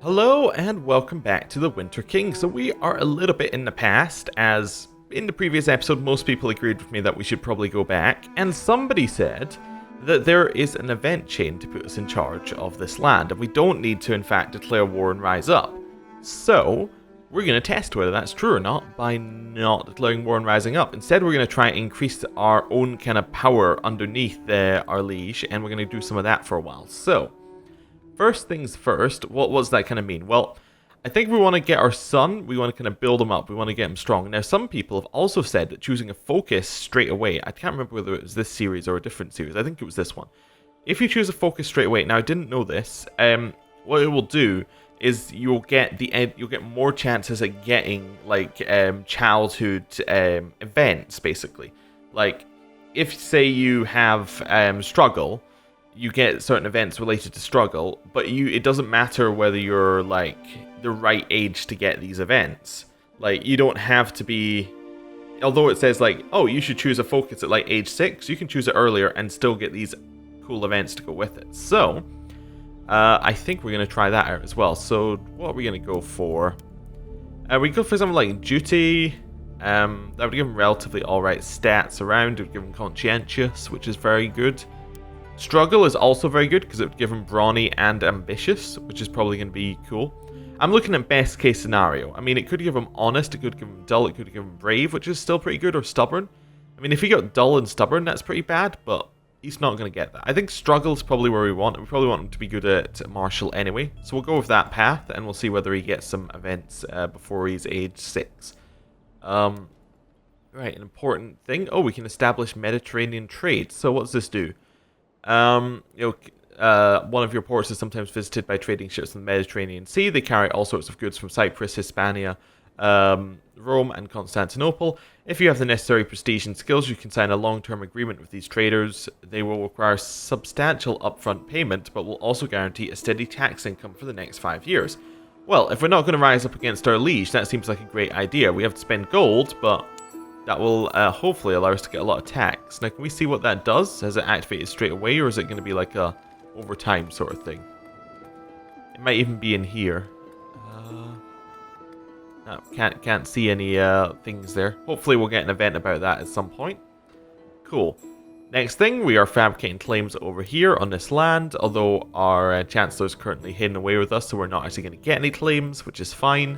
Hello and welcome back to the Winter King. So we are a little bit in the past, as in the previous episode most people agreed with me that we should probably go back, and somebody said that there is an event chain to put us in charge of this land, and we don't need to in fact declare war and rise up. So we're going to test whether that's true or not by not declaring war and rising up. Instead we're going to try and increase our own kind of power underneath our liege, and we're going to do some of that for a while. So first things first, what does that kind of mean? Well, I think we want to get our son, we want to kind of build him up, we want to get him strong. Now, some people have also said that choosing a focus straight away, I can't remember whether it was this series or a different series, I think it was this one. If you choose a focus straight away, now I didn't know this, what it will do is you'll get more chances at getting, like, childhood events, basically. Like, if, say, you have struggle, you get certain events related to struggle, but it doesn't matter whether you're like the right age to get these events. Like, you don't have to be, although it says like, oh, you should choose a focus at like age 6, you can choose it earlier and still get these cool events to go with it. So I think we're going to try that out as well. So what are we going to go for? We go for something like duty. That would give him relatively alright stats around. It would give him conscientious, which is very good. Struggle is also very good because it would give him brawny and ambitious, which is probably going to be cool. I'm looking at best case scenario. I mean, it could give him honest, it could give him dull, it could give him brave, which is still pretty good, or stubborn. I mean, if he got dull and stubborn, that's pretty bad, but he's not going to get that. I think struggle is probably where we want. We probably want him to be good at martial anyway. So we'll go with that path, and we'll see whether he gets some events before he's age 6. Right, an important thing. Oh, we can establish Mediterranean trade. So what does this do? One of your ports is sometimes visited by trading ships in the Mediterranean Sea. They carry all sorts of goods from Cyprus, Hispania, Rome, and Constantinople. If you have the necessary prestige and skills, you can sign a long-term agreement with these traders. They will require substantial upfront payment, but will also guarantee a steady tax income for the next 5 years. Well, if we're not going to rise up against our liege, that seems like a great idea. We have to spend gold, but that will hopefully allow us to get a lot of tax. Now, can we see what that does? Has it activated straight away, or is it going to be like a overtime sort of thing? It might even be in here. No, can't see any things there. Hopefully we'll get an event about that at some point. Cool. Next thing, we are fabricating claims over here on this land, although our chancellor is currently hidden away with us, so we're not actually going to get any claims, which is fine.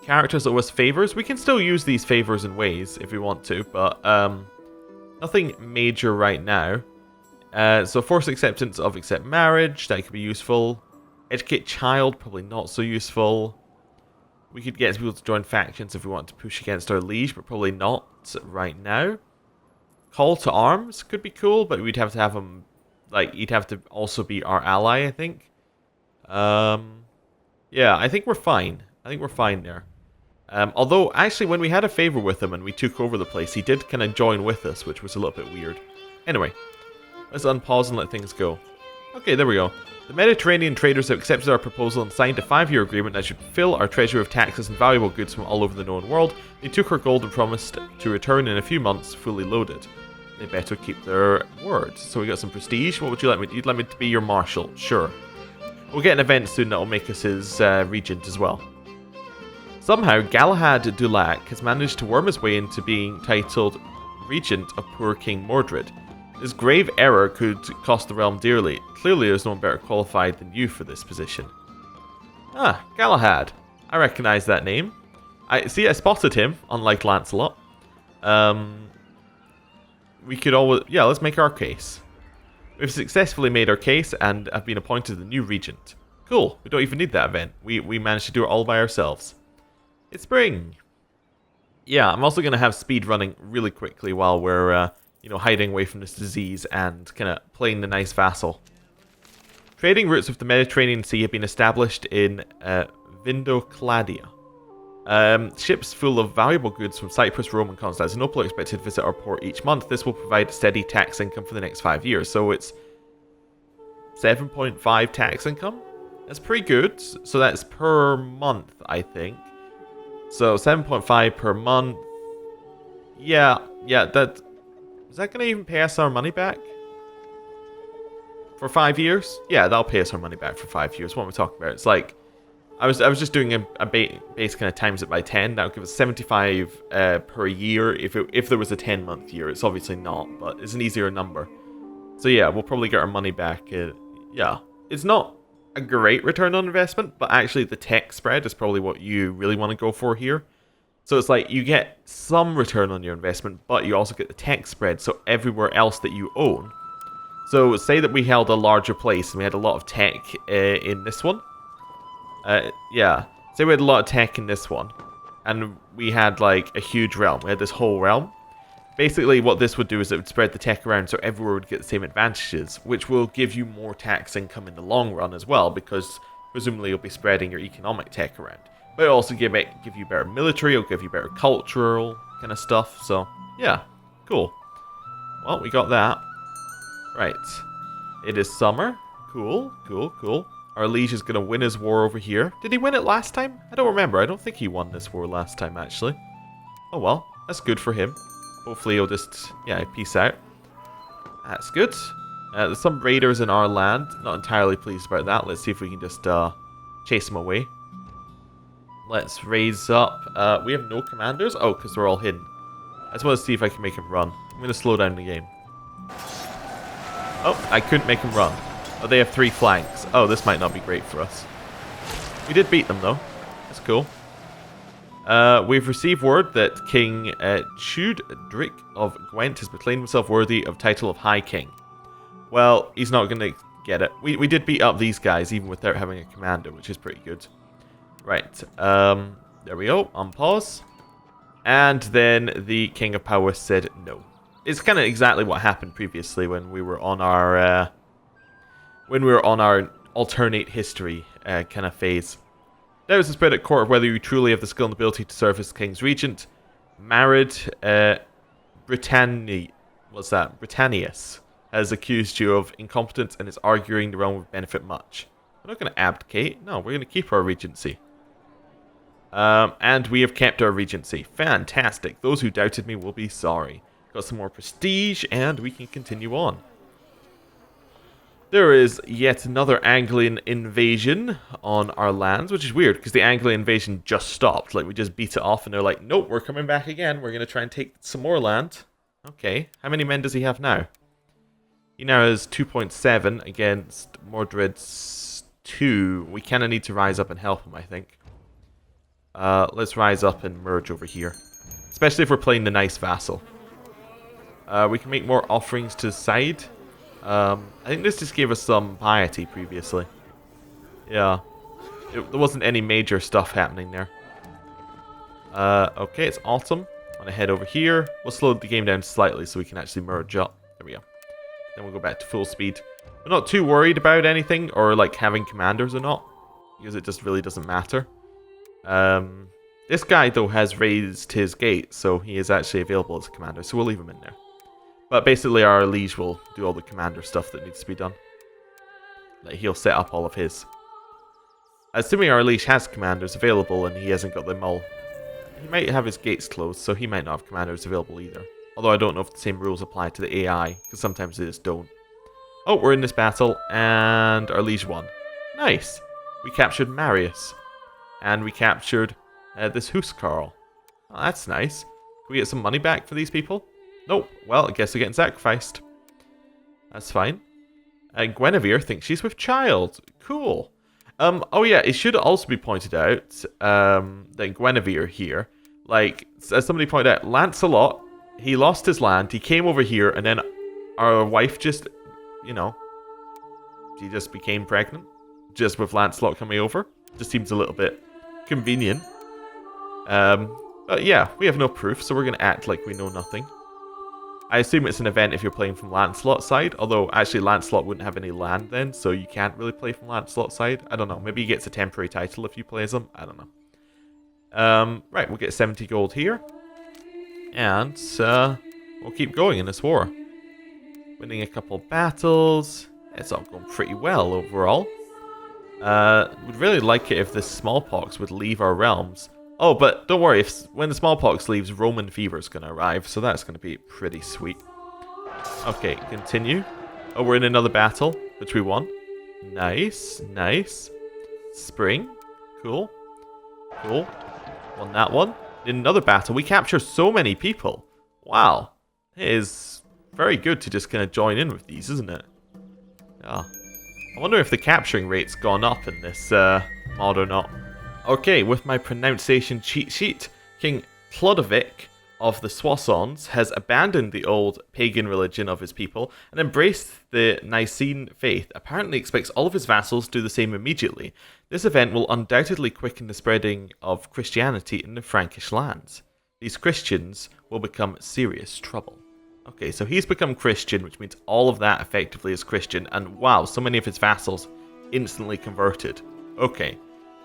Characters owe us favors. We can still use these favors in ways if we want to, but nothing major right now. So force acceptance of accept marriage, that could be useful. Educate child, probably not so useful. We could get people to join factions if we want to push against our liege, but probably not right now. Call to arms could be cool, but we'd have to have him, like, he'd have to also be our ally, I think. Yeah, I think we're fine. I think we're fine there. Although, actually, when we had a favor with him and we took over the place, he did kind of join with us, which was a little bit weird. Anyway, let's unpause and let things go. Okay, there we go. The Mediterranean traders have accepted our proposal and signed a 5-year agreement that should fill our treasury of taxes and valuable goods from all over the known world. They took our gold and promised to return in a few months, fully loaded. They better keep their word. So we got some prestige. What would you like me to? You'd like me to be your marshal? Sure. We'll get an event soon that will make us his regent as well. Somehow, Galahad Dulac has managed to worm his way into being titled regent of poor King Mordred. This grave error could cost the realm dearly. Clearly, there's no one better qualified than you for this position. Ah, Galahad. I recognize that name. I spotted him, unlike Lancelot. We could always... Yeah, let's make our case. We've successfully made our case and have been appointed the new regent. Cool, we don't even need that event. We managed to do it all by ourselves. It's spring. Yeah, I'm also going to have speed running really quickly while we're, hiding away from this disease and kind of playing the nice vassal. Trading routes with the Mediterranean Sea have been established in Vindocladia. Ships full of valuable goods from Cyprus, Rome, and Constantinople are expected to visit our port each month. This will provide steady tax income for the next 5 years. So it's 7.5 tax income. That's pretty good. So that's per month, I think. So 7.5 per month. Yeah, that... Is that going to even pay us our money back? For 5 years? Yeah, that'll pay us our money back for 5 years. What am I talking about? It's like, I was just doing a base kind of times it by 10. That would give us 75 per year if there was a 10-month year. It's obviously not, but it's an easier number. So yeah, we'll probably get our money back. Yeah, it's not a great return on investment, but actually the tech spread is probably what you really want to go for here. So it's like you get some return on your investment, but you also get the tech spread, so everywhere else that you own. So say that we held a larger place and we had a lot of tech in this one. Yeah, say we had a lot of tech in this one, and we had like a huge realm. We had this whole realm. Basically what this would do is it would spread the tech around so everywhere would get the same advantages, which will give you more tax income in the long run as well, because presumably you'll be spreading your economic tech around. But it'll also give you better military, it'll give you better cultural kind of stuff, so yeah, cool. Well, we got that. Right. It is summer. Cool, cool, cool. Our liege is going to win his war over here. Did he win it last time? I don't remember. I don't think he won this war last time, actually. Oh well, that's good for him. Hopefully he'll just, yeah, peace out. That's good. There's some raiders in our land. Not entirely pleased about that. Let's see if we can just chase them away. Let's raise up. We have no commanders? Oh, because they're all hidden. I just want to see if I can make him run. I'm going to slow down the game. Oh, I couldn't make him run. Oh, they have 3 flanks. Oh, this might not be great for us. We did beat them, though. That's cool. We've received word that King Budic of Gwent has proclaimed himself worthy of title of High King. Well, he's not going to get it. We did beat up these guys, even without having a commander, which is pretty good. Right. There we go. On pause. And then the King of Power said no. It's kind of exactly what happened previously when we were on our alternate history kind of phase. Doubts are spread at court of whether you truly have the skill and ability to serve as King's regent. Mordred Britannius has accused you of incompetence and is arguing the realm would benefit much. We're not going to abdicate. No, we're going to keep our regency. And we have kept our regency. Fantastic. Those who doubted me will be sorry. Got some more prestige, and we can continue on. There is yet another Anglian invasion on our lands, which is weird, because the Anglian invasion just stopped. Like, we just beat it off, and they're like, nope, we're coming back again. We're going to try and take some more land. Okay. How many men does he have now? He now has 2.7 against Mordred's 2. We kind of need to rise up and help him, I think. Let's rise up and merge over here. Especially if we're playing the nice vassal. We can make more offerings to the side. I think this just gave us some piety previously. Yeah. There wasn't any major stuff happening there. Okay, it's autumn. I'm going to head over here. We'll slow the game down slightly so we can actually merge up. There we go. Then we'll go back to full speed. We're not too worried about anything, or like having commanders or not, because it just really doesn't matter. This guy, though, has raised his gate, so he is actually available as a commander, so we'll leave him in there. But basically our liege will do all the commander stuff that needs to be done. Like, he'll set up all of his. Assuming our liege has commanders available and he hasn't got them all. He might have his gates closed, so he might not have commanders available either. Although I don't know if the same rules apply to the AI, because sometimes they just don't. Oh, we're in this battle, and our liege won. Nice! We captured Marius. And we captured this Huskarl. Oh, that's nice. Can we get some money back for these people? Nope. Well, I guess they're getting sacrificed. That's fine. Guinevere thinks she's with child. Cool. Oh yeah, it should also be pointed out that Guinevere here, like, as somebody pointed out, Lancelot, he lost his land, he came over here, and then our wife just, you know, she just became pregnant, just with Lancelot coming over. Just seems a little bit convenient. But yeah, we have no proof, so we're going to act like we know nothing. I assume it's an event if you're playing from Lancelot's side, although actually Lancelot wouldn't have any land then, so you can't really play from Lancelot's side. I don't know, maybe he gets a temporary title if you play as him, I don't know. Right, we'll get 70 gold here. And we'll keep going in this war. Winning a couple battles. It's all going pretty well overall. Would really like it if this smallpox would leave our realms. Oh, but don't worry, when the smallpox leaves, Roman fever is going to arrive, so that's going to be pretty sweet. Okay, continue. Oh, we're in another battle. which we won. Nice, nice. Spring, cool, cool. Won that one. In another battle, we capture so many people. Wow, it is very good to just kind of join in with these, isn't it? Yeah. I wonder if the capturing rate's gone up in this mod or not. Okay, with my pronunciation cheat sheet, King Clodovic of the Soissons has abandoned the old pagan religion of his people and embraced the Nicene faith. Apparently expects all of his vassals to do the same immediately. This event will undoubtedly quicken the spreading of Christianity in the Frankish lands. These Christians will become serious trouble. Okay, so he's become Christian, which means all of that effectively is Christian, and wow, so many of his vassals instantly converted. Okay,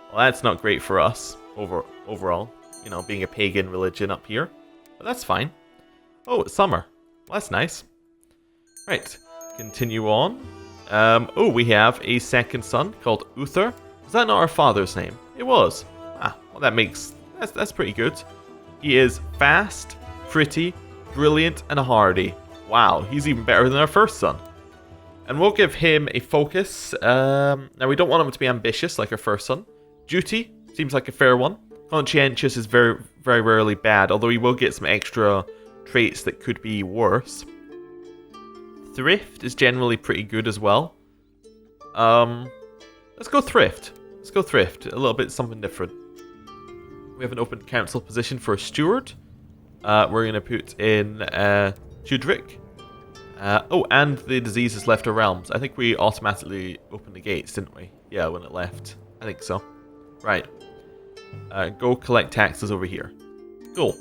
well that's not great for us overall, you know, being a pagan religion up here. But that's fine. Oh, it's summer. Well, that's nice. Right, continue on. Oh, we have a second son called Uther. Was that not our father's name? It was. Ah, well that's pretty good. He is fast, pretty, brilliant, and hardy. Wow, he's even better than our first son. And we'll give him a focus. Now, we don't want him to be ambitious like our first son. Duty seems like a fair one. Conscientious is very, very rarely bad, although he will get some extra traits that could be worse. Thrift is generally pretty good as well. Let's go Thrift. Let's go Thrift. A little bit something different. We have an open council position for a steward. We're going to put in Chudrick. Oh, and the disease has left our realms. I think we automatically opened the gates, didn't we? Yeah, when it left. I think so. Right. Go collect taxes over here. Cool.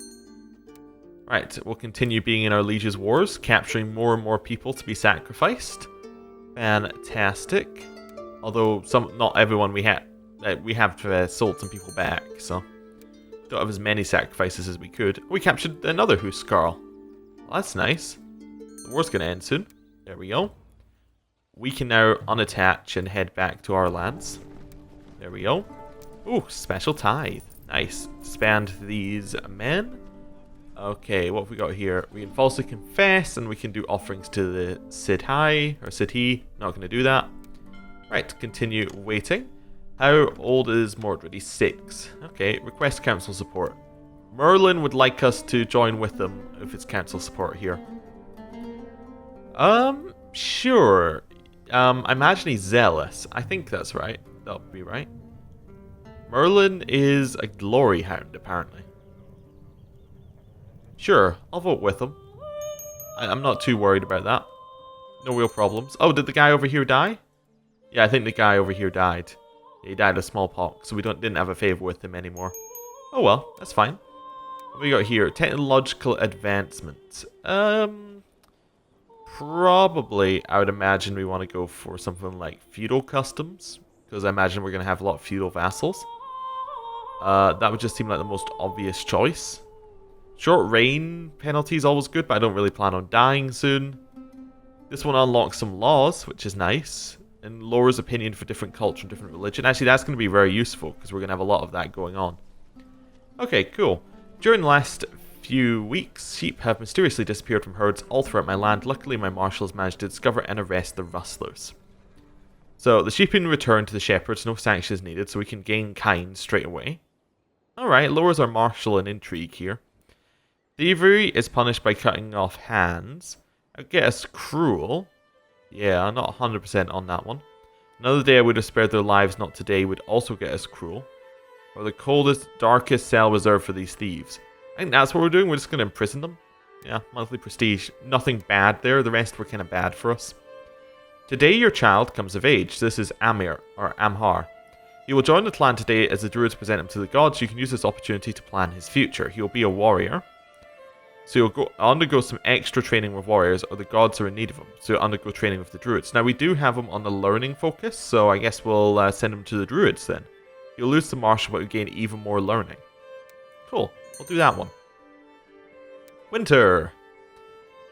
Right, we'll continue being in our liege's wars, capturing more and more people to be sacrificed. Fantastic. Although not everyone we have sold some people back, so don't have as many sacrifices as we could. We captured another Huskarl. Well, that's nice. The war's gonna end soon. There we go. We can now unattach and head back to our lands. There we go. Ooh, special tithe. Nice. Spend these men. Okay, what have we got here? We can falsely confess, and we can do offerings to the Sidhi, or Sidhi. Not going to do that. Right, continue waiting. How old is Mordred? He's 6. Okay, request council support. Merlin would like us to join with them if it's council support here. Sure. I imagine he's zealous. I think that's right. That would be right. Merlin is a glory hound, apparently. Sure, I'll vote with him. I'm not too worried about that. No real problems. Oh, did the guy over here die? Yeah, I think the guy over here died. He died of smallpox, so we didn't have a favor with him anymore. Oh well, that's fine. What have we got here? Technological advancement. Probably, I would imagine we want to go for something like feudal customs, because I imagine we're going to have a lot of feudal vassals. That would just seem like the most obvious choice. Short reign penalty is always good, but I don't really plan on dying soon. This one unlocks some laws, which is nice, and lowers opinion for different culture and different religion. Actually, that's going to be very useful, because we're going to have a lot of that going on. Okay, cool. During the last few weeks, sheep have mysteriously disappeared from herds all throughout my land. Luckily, my marshals managed to discover and arrest the rustlers. So, the sheep can return to the shepherds, no sanctions needed, so we can gain kind straight away. Alright, lowers our martial and intrigue here. Thievery is punished by cutting off hands. I guess cruel. Yeah, I'm not 100% on that one. Another day I would have spared their lives, not today, would also get us cruel. Or the coldest, darkest cell reserved for these thieves. I think that's what we're doing, we're just going to imprison them. Yeah, monthly prestige. Nothing bad there, the rest were kind of bad for us. Today your child comes of age. This is Amir, or Amhar. He will join the clan today as the druids present him to the gods. You can use this opportunity to plan his future. He will be a warrior. So he'll undergo some extra training with warriors, or the gods are in need of him. So he'll undergo training with the druids. Now we do have him on the learning focus, so I guess we'll send him to the druids then. He'll lose the martial, but he'll gain even more learning. Cool, we'll do that one. Winter.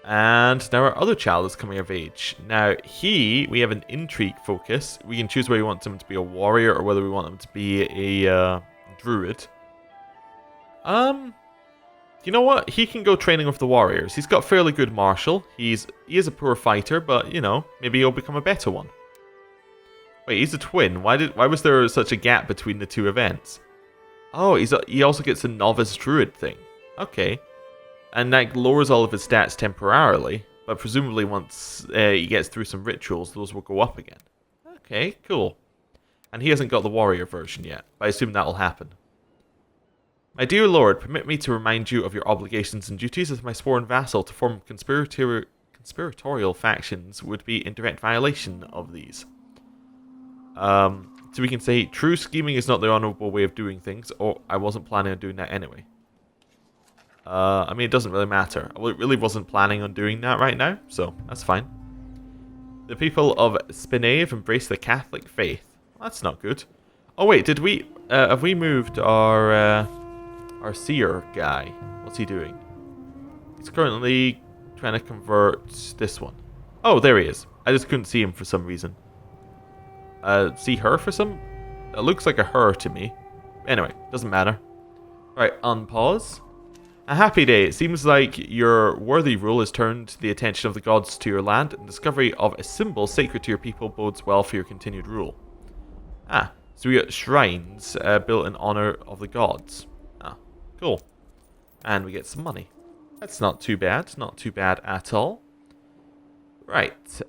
And now our other child is coming of age. Now we have an intrigue focus. We can choose whether we want him to be a warrior or whether we want him to be a druid. You know what? He can go training with the warriors. He's got fairly good martial. He is a poor fighter, but you know, maybe he'll become a better one. Wait, he's a twin. Why was there such a gap between the two events? Oh, he also gets a novice druid thing. Okay. And that lowers all of his stats temporarily, but presumably once he gets through some rituals, those will go up again. Okay, cool. And he hasn't got the warrior version yet, but I assume that'll happen. My dear lord, permit me to remind you of your obligations and duties as my sworn vassal. To form conspiratorial factions would be in direct violation of these. So we can say, true scheming is not the honourable way of doing things, or I wasn't planning on doing that anyway. I mean, it doesn't really matter. I really wasn't planning on doing that right now, so that's fine. The people of Spinay have embraced the Catholic faith. Well, that's not good. Oh wait, did we, have we moved our seer guy? What's he doing? He's currently trying to convert this one. Oh, there he is. I just couldn't see him for some reason. See her for some? It looks like a her to me. Anyway, doesn't matter. Right, unpause. A happy day. It seems like your worthy rule has turned the attention of the gods to your land, and discovery of a symbol sacred to your people bodes well for your continued rule. Ah, so we got shrines built in honor of the gods. Ah, cool. And we get some money. That's not too bad. Not too bad at all. Right.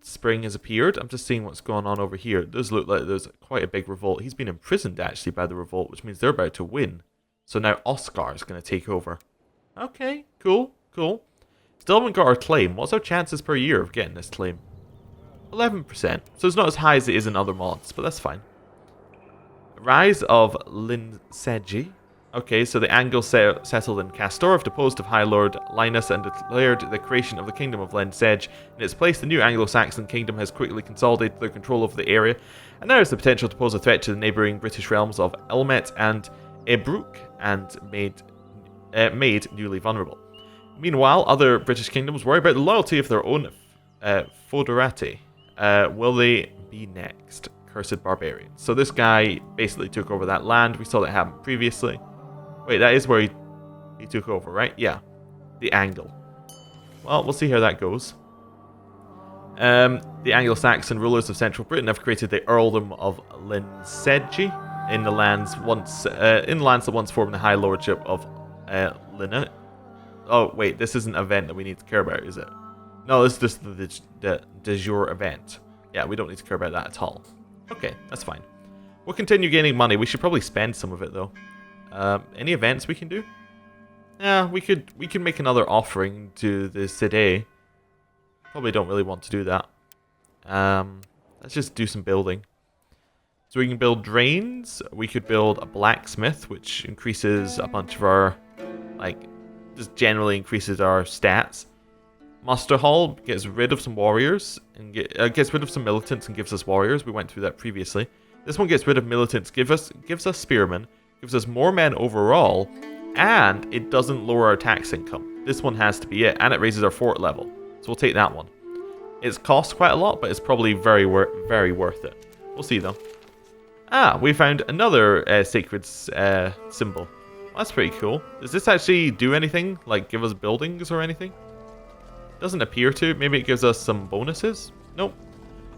Spring has appeared. I'm just seeing what's going on over here. It does look like there's quite a big revolt. He's been imprisoned, actually, by the revolt, which means they're about to win. So now Oscar is going to take over. Okay, cool, cool. Still haven't got our claim. What's our chances per year of getting this claim? 11%. So it's not as high as it is in other mods, but that's fine. Rise of Linsegi. Okay, so the Angles settled in Castor, have deposed of High Lord Linus and declared the creation of the Kingdom of Linseg. In its place, the new Anglo-Saxon kingdom has quickly consolidated their control over the area, and now has the potential to pose a threat to the neighbouring British realms of Elmet and Ebrook, and made newly vulnerable. Meanwhile, other British kingdoms worry about the loyalty of their own foederati. Will they be next? Cursed barbarians. So this guy basically took over that land. We saw that happen previously. Wait, that is where he took over, right? Yeah. The Angle. Well, we'll see how that goes. The Anglo-Saxon rulers of central Britain have created the Earldom of Linsegi in the lands that once formed the High Lordship of Linnet. Oh, wait, this isn't an event that we need to care about, is it? No, this is just the de jure event. Yeah, we don't need to care about that at all. Okay, that's fine. We'll continue gaining money. We should probably spend some of it, though. Any events we can do? Yeah, we can make another offering to the Cide. Probably don't really want to do that. Let's just do some building. So we can build drains. We could build a blacksmith, which increases a bunch of our, just generally increases our stats. Muster Hall gets rid of some warriors and gets rid of some militants and gives us warriors. We went through that previously. This one gets rid of militants, gives us spearmen, gives us more men overall, and it doesn't lower our tax income. This one has to be it, and it raises our fort level. So we'll take that one. It's cost quite a lot, but it's probably very worth it. We'll see though. Ah, we found another sacred symbol. That's pretty cool. Does this actually do anything? Like give us buildings or anything? Doesn't appear to. Maybe it gives us some bonuses? Nope.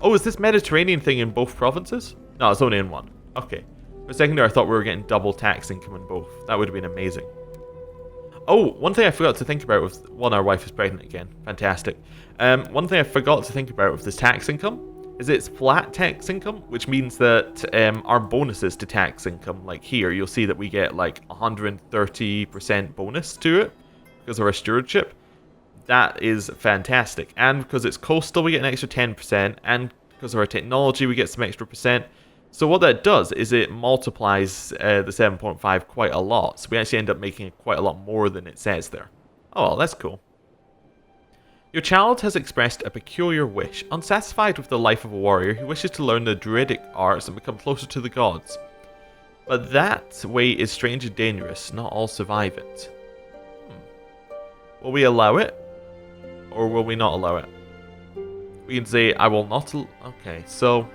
Oh, is this Mediterranean thing in both provinces? No, it's only in one. Okay. For a second there, I thought we were getting double tax income in both. That would have been amazing. Oh, one thing I forgot to think about with... One, our wife is pregnant again. Fantastic. One thing I forgot to think about with this tax income is it's flat tax income, which means that our bonuses to tax income, like here, you'll see that we get like 130% bonus to it because of our stewardship. That is fantastic. And because it's coastal, we get an extra 10%. And because of our technology, we get some extra percent. So what that does is it multiplies the 7.5 quite a lot. So we actually end up making quite a lot more than it says there. Oh, well, that's cool. Your child has expressed a peculiar wish. Unsatisfied with the life of a warrior, he wishes to learn the druidic arts and become closer to the gods. But that way is strange and dangerous. Not all survive it. Will we allow it? Or will we not allow it? We can say, I will not... Okay, so...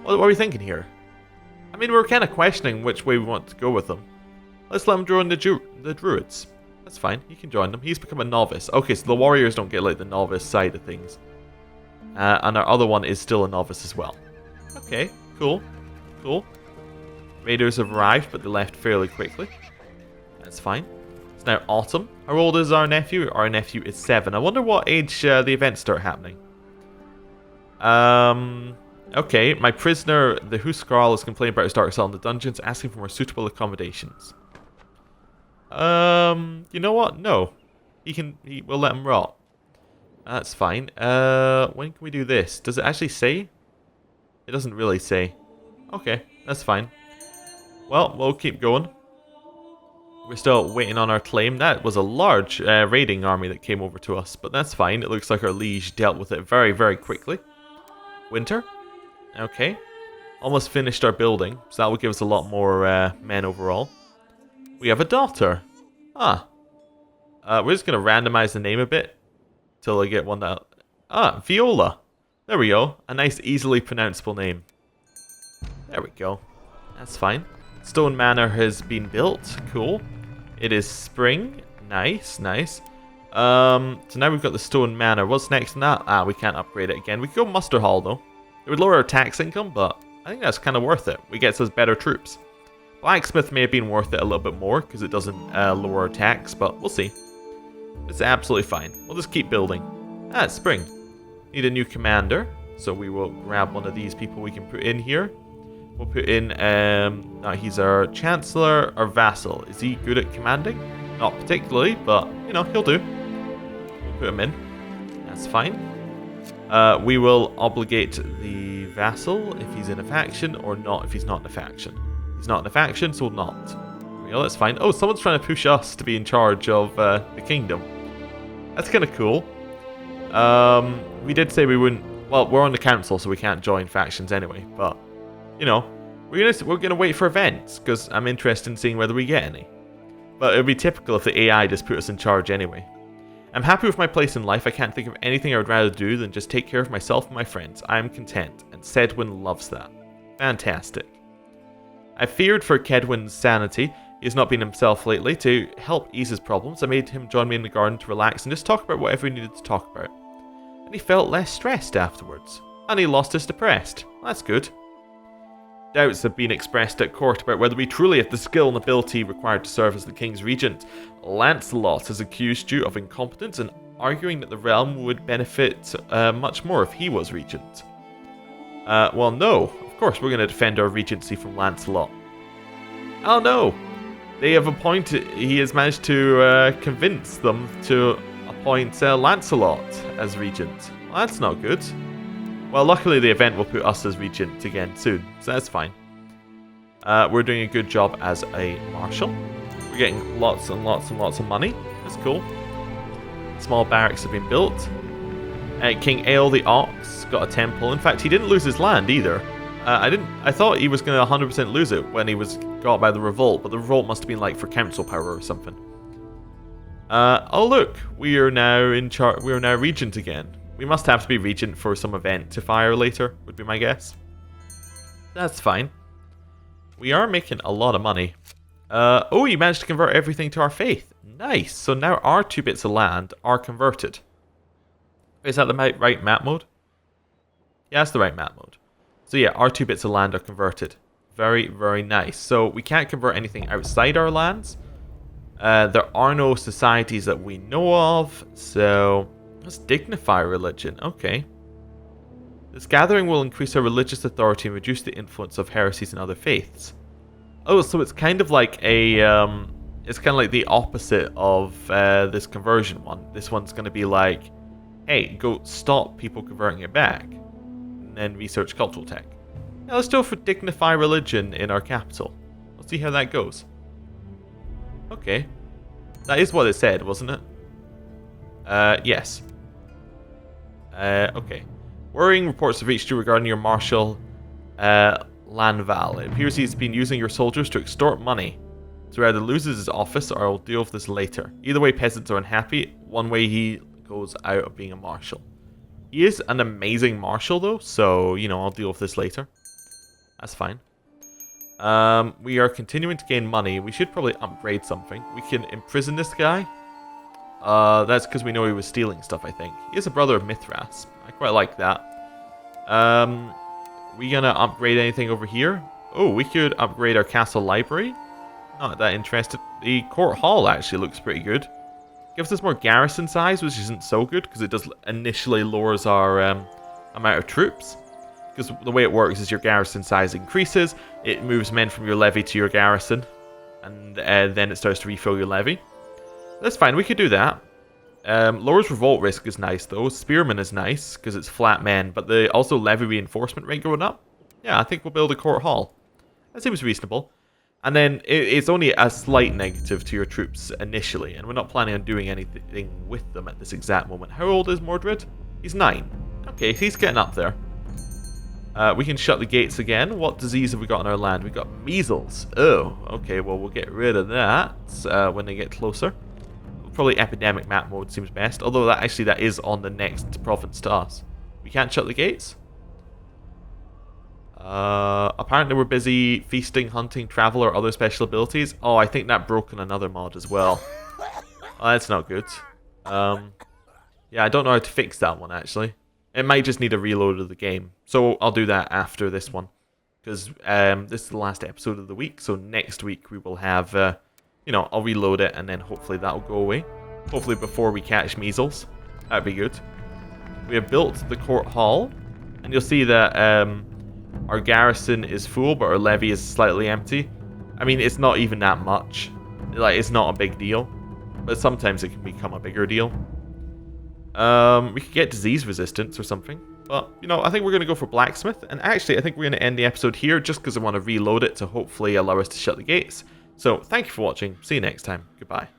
What are we thinking here? I mean, we're kind of questioning which way we want to go with them. Let's let him join the druids. That's fine, he can join them. He's become a novice. Okay, so the warriors don't get, like, the novice side of things. And our other one is still a novice as well. Okay, cool. Cool. Raiders have arrived, but they left fairly quickly. That's fine. It's now autumn. How old is our nephew? Our nephew is 7. I wonder what age the events start happening. Okay, my prisoner, the Huskarl, is complaining about his dark cell in the dungeons, asking for more suitable accommodations. You know what? No. We'll let him rot. That's fine. When can we do this? Does it actually say? It doesn't really say. Okay, that's fine. Well, we'll keep going. We're still waiting on our claim. That was a large raiding army that came over to us, but that's fine. It looks like our liege dealt with it very, very quickly. Winter. Okay. Almost finished our building, so that will give us a lot more men overall. We have a daughter. Ah. We're just going to randomize the name a bit till I get one that... Ah, Viola. There we go. A nice, easily pronounceable name. There we go. That's fine. Stone Manor has been built. Cool. It is spring. Nice, nice. So now we've got the Stone Manor. What's next in that? Ah, we can't upgrade it again. We could go Muster Hall, though. It would lower our tax income, but I think that's kind of worth it. We get us better troops. Blacksmith may have been worth it a little bit more, because it doesn't lower our tax, but we'll see. It's absolutely fine. We'll just keep building. Ah, it's spring. Need a new commander, so we will grab one of these people we can put in here. We'll put in, he's our Chancellor, our Vassal. Is he good at commanding? Not particularly, but, you know, he'll do. We'll put him in. That's fine. We will obligate the Vassal if he's in a faction, or not if he's not in a faction. He's not in a faction, so not. There we go, that's fine. Oh, someone's trying to push us to be in charge of the kingdom. That's kind of cool. We did say we wouldn't... Well, we're on the council, so we can't join factions anyway, but... You know, we're gonna wait for events, because I'm interested in seeing whether we get any. But it would be typical if the AI just put us in charge anyway. I'm happy with my place in life. I can't think of anything I would rather do than just take care of myself and my friends. I am content, and Cedwyn loves that. Fantastic. I feared for Cedwyn's sanity. He has not been himself lately. To help ease his problems, I made him join me in the garden to relax and just talk about whatever he needed to talk about. And he felt less stressed afterwards. And he lost his depressed. That's good. Doubts have been expressed at court about whether we truly have the skill and ability required to serve as the king's regent. Lancelot has accused you of incompetence and arguing that the realm would benefit much more if he was regent. Well, no. Of course, we're going to defend our regency from Lancelot. Oh no! They have appointed... He has managed to convince them to appoint Lancelot as regent. Well, that's not good. Well, luckily the event will put us as regent again soon, so that's fine. We're doing a good job as a marshal. We're getting lots and lots and lots of money. That's cool. Small barracks have been built. King Ale the Ox got a temple. In fact, he didn't lose his land either. I thought he was going to 100% lose it when he was got by the revolt, but the revolt must have been like for council power or something. Oh look, we are now in charge. We are now regent again. We must have to be regent for some event to fire later, would be my guess. That's fine. We are making a lot of money. Oh, you managed to convert everything to our faith. Nice. So now our 2 bits of land are converted. Is that the right map mode? Yeah, that's the right map mode. So yeah, our 2 bits of land are converted. Very, very nice. So we can't convert anything outside our lands. There are no societies that we know of, so... Let's dignify religion. Okay. This gathering will increase our religious authority and reduce the influence of heresies and other faiths. Oh, so it's kind of like a... it's kind of like the opposite of this conversion one. This one's going to be like, hey, go stop people converting it back. And then research cultural tech. Now let's do it for dignify religion in our capital. Let's see how that goes. Okay. That is what it said, wasn't it? Yes. Okay. Worrying reports have reached you regarding your Marshal Lanval. It appears he's been using your soldiers to extort money. So either loses his office or I'll deal with this later. Either way, peasants are unhappy. One way he goes out of being a marshal. He is an amazing marshal though, so, you know, I'll deal with this later. That's fine. We are continuing to gain money. We should probably upgrade something. We can imprison this guy. That's because we know he was stealing stuff, I think. He is a brother of Mithras. I quite like that. We gonna upgrade anything over here? Oh, we could upgrade our castle library. Not that interested. The court hall actually looks pretty good. Gives us more garrison size, which isn't so good, because it does initially lowers our amount of troops. Because the way it works is your garrison size increases, it moves men from your levy to your garrison, and then it starts to refill your levy. That's fine, we could do that. Lowers revolt risk is nice though. Spearman is nice, because it's flat men, but the also levy reinforcement rate going up. Yeah, I think we'll build a court hall. That seems reasonable. And then it's only a slight negative to your troops initially, and we're not planning on doing anything with them at this exact moment. How old is Mordred? He's 9. Okay, he's getting up there. We can shut the gates again. What disease have we got on our land? We've got measles. Oh, okay, well, we'll get rid of that when they get closer. Probably epidemic map mode seems best, although that is on the next province to us. We can't shut the gates? Apparently we're busy feasting, hunting, travel, or other special abilities. Oh, I think that broke in another mod as well. Oh, that's not good. Yeah, I don't know how to fix that one, actually. It might just need a reload of the game. So I'll do that after this one. Because this is the last episode of the week, so next week we will have, you know, I'll reload it, and then hopefully that'll go away. Hopefully before we catch measles. That'd be good. We have built the court hall, and you'll see that our garrison is full, but our levy is slightly empty. I mean, it's not even that much. Like, it's not a big deal. But sometimes it can become a bigger deal. We could get disease resistance or something. But, you know, I think we're going to go for blacksmith. And actually, I think we're going to end the episode here just because I want to reload it to hopefully allow us to shut the gates. So, thank you for watching. See you next time. Goodbye.